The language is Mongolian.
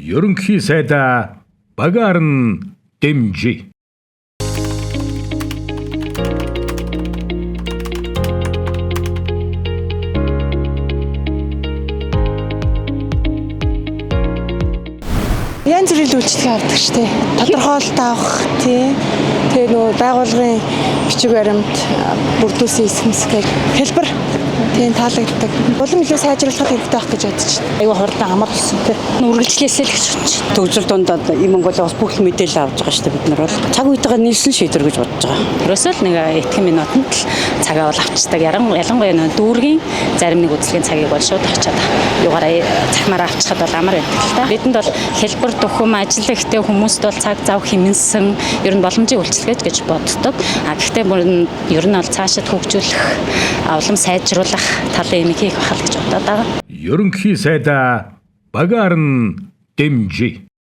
Ерөнхий сайдаа багаар нь дэмжиж. Янз бүрийн үйлчлэгээ авдаг шүү дээ. Тодорхойлолт авах тий. Тэгээ нөгөө байгууллагын бичиг баримт, бүрдүүлсэн эсэмсэг хэлбэр тийм таалагддаг. Улам илүү сайжруулах хэрэгтэй байх гэж бодож байна. Айгүй хурдан амар болсон тий. Үргэлжлээсээ л гэж бодож байна. Төвзөл дундад юм Монголоос бүх мэдээлэл авч байгаа шүү дээ бид нар бол. Цаг үетэйгээ нийлсэн шийдвэр гэж бодож байгаа. Ерөөсөө л нэг итгэн минутанд л цагаа бол авчдаг. Ялангуяа нэг дүүргийн зарим нэг үзлэгийн цагийг бол шууд авчаад юугаараа цахимаараа авчихад бол амар байдаг л та. Бидэнд бол хэлбэр тухам ажил ихтэй хүмүүст бол цаг зав хэмнэсэн ер нь боломжийг үйлчлэгэж гэж боддог. Гэхдээ ер нь бол цаашид хөгжүүлэх, улам сайжруулах талын юм хийх байхал гэж бодоод байгаа. Ерөнхий сайдаа багаар нь дэмжиж.